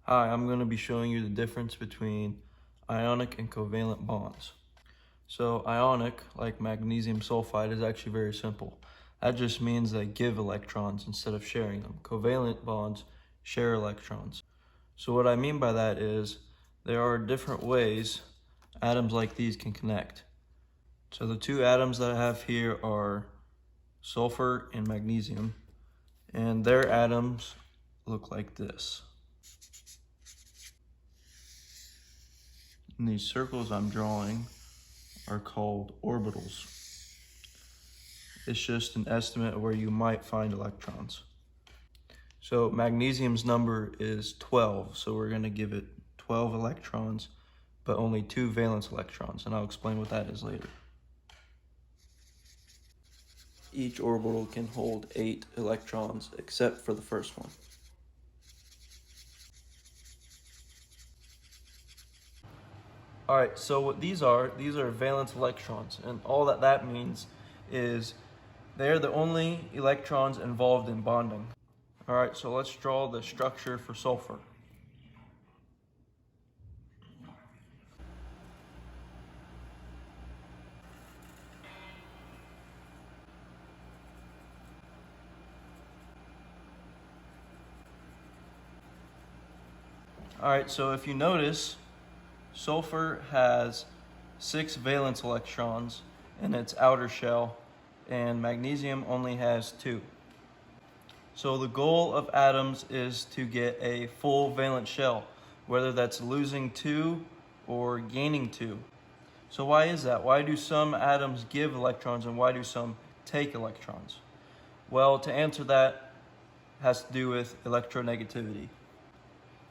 Hi, I'm going to be showing you the difference between ionic and covalent bonds. So ionic, like magnesium sulfide, is actually very simple. That just means they give electrons instead of sharing them. Covalent bonds share electrons. So what I mean by that is there are different ways atoms like these can connect. So the two atoms that I have here are sulfur and magnesium, and their atoms look like this. And these circles I'm drawing are called orbitals. It's just an estimate of where you might find electrons. So magnesium's number is 12, so we're going to give it 12 electrons, but only 2 valence electrons, and I'll explain what that is later. Each orbital can hold 8 electrons, except for the first one. Alright, so what these are valence electrons, and all that means is they're the only electrons involved in bonding. Alright, so let's draw the structure for sulfur. Alright, so if you notice, sulfur has 6 valence electrons in its outer shell, and magnesium only has 2. So the goal of atoms is to get a full valence shell, whether that's losing 2 or gaining 2. So why is that? Why do some atoms give electrons and why do some take electrons? Well, to answer that has to do with electronegativity.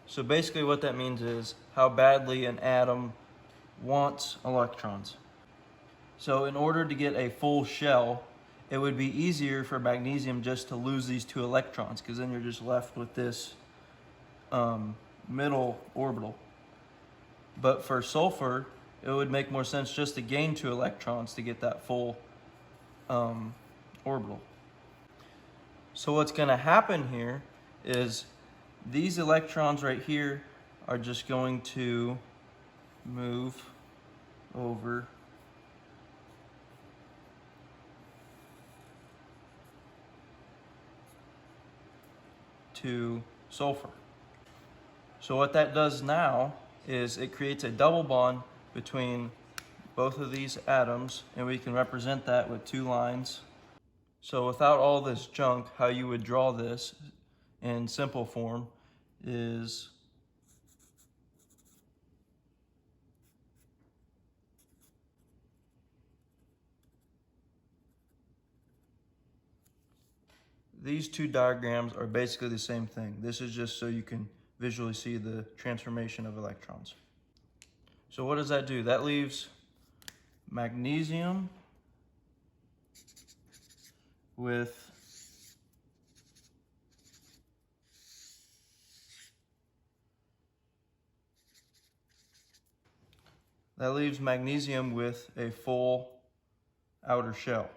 So basically what that means is how badly an atom wants electrons. So in order to get a full shell, it would be easier for magnesium just to lose these 2 electrons, because then you're just left with this middle orbital. But for sulfur, it would make more sense just to gain 2 electrons to get that full orbital. So what's going to happen here is these electrons right here are just going to move over to sulfur. So what that does now is it creates a double bond between both of these atoms, and we can represent that with 2 lines. So without all this junk, how you would draw this in simple form is these 2 diagrams are basically the same thing. This is just so you can visually see the transformation of electrons. So what does that do? That leaves magnesium with a full outer shell.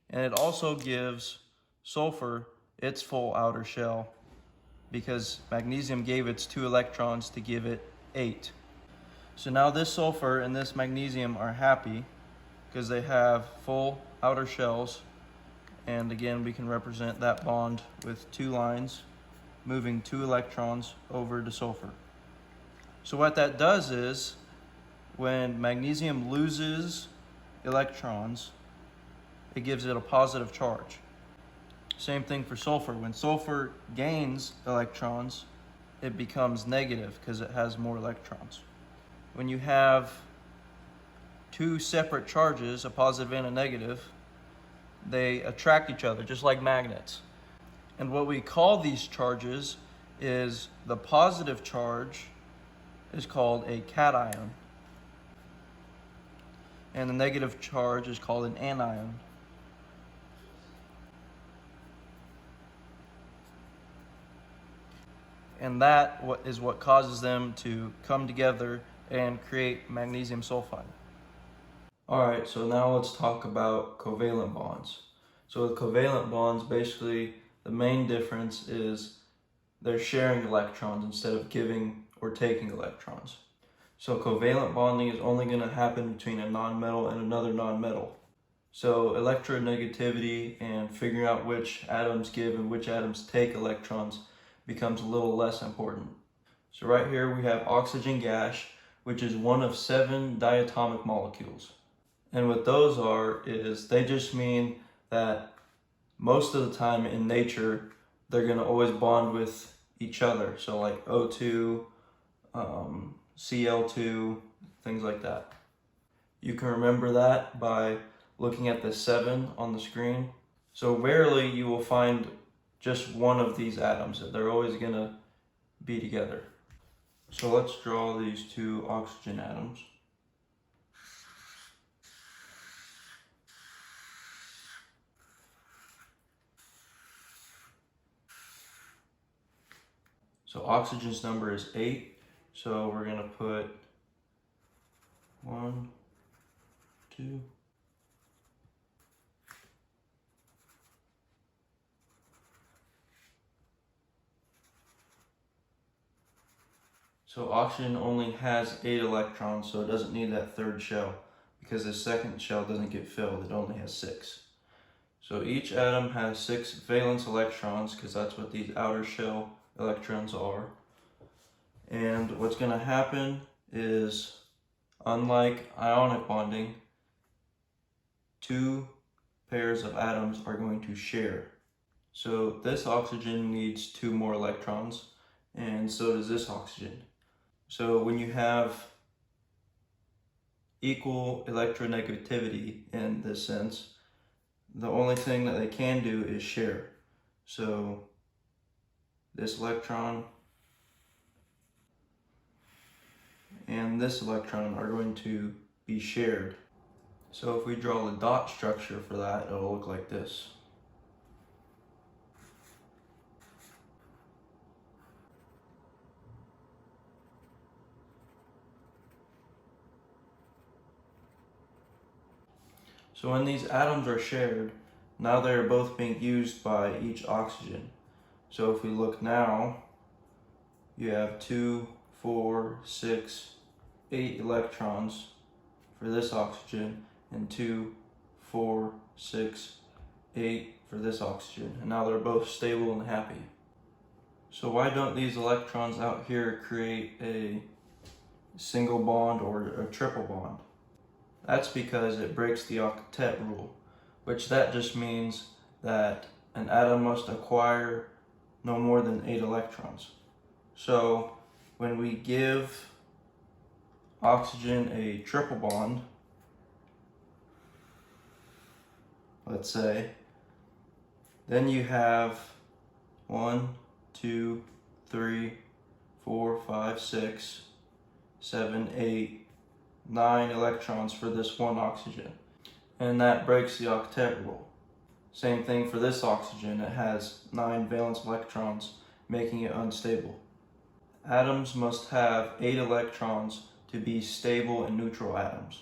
And it also gives sulfur its full outer shell because magnesium gave its 2 electrons to give it 8. So now this sulfur and this magnesium are happy because they have full outer shells. And again, we can represent that bond with 2 lines moving 2 electrons over to sulfur. So what that does is when magnesium loses electrons, it gives it a positive charge. Same thing for sulfur. When sulfur gains electrons, it becomes negative because it has more electrons. When you have 2 separate charges, a positive and a negative, they attract each other just like magnets. And what we call these charges is the positive charge is called a cation, and the negative charge is called an anion. And that is what causes them to come together and create magnesium sulfide. Alright, so now let's talk about covalent bonds. So with covalent bonds, basically the main difference is they're sharing electrons instead of giving or taking electrons. So covalent bonding is only going to happen between a nonmetal and another nonmetal. So electronegativity and figuring out which atoms give and which atoms take electrons becomes a little less important. So right here we have oxygen gas, which is one of 7 diatomic molecules. And what those is they just mean that most of the time in nature, they're going to always bond with each other. So like O2, Cl2, things like that. You can remember that by looking at the 7 on the screen. So rarely you will find just one of these atoms. They're always going to be together. So let's draw these 2 oxygen atoms. So oxygen's number is 8. So we're going to put 1, 2. So oxygen only has 8 electrons, so it doesn't need that 3rd shell because the 2nd shell doesn't get filled, it only has 6. So each atom has 6 valence electrons because that's what these outer shell electrons are. And what's going to happen is, unlike ionic bonding, 2 pairs of atoms are going to share. So this oxygen needs 2 more electrons, and so does this oxygen. So when you have equal electronegativity in this sense, the only thing that they can do is share. So this electron and this electron are going to be shared. So if we draw the dot structure for that, it'll look like this. So when these atoms are shared, now they're both being used by each oxygen. So if we look now, you have 2, 4, 6, 8 electrons for this oxygen, and 2, 4, 6, 8 for this oxygen. And now they're both stable and happy. So why don't these electrons out here create a single bond or a triple bond? That's because it breaks the octet rule, which that just means that an atom must acquire no more than 8 electrons. So when we give oxygen a triple bond, let's say, then you have 1, 2, 3, 4, 5, 6, 7, 8, 9 electrons for this one oxygen. And that breaks the octet rule. Same thing for this oxygen, it has 9 valence electrons, making it unstable. Atoms must have 8 electrons to be stable and neutral atoms.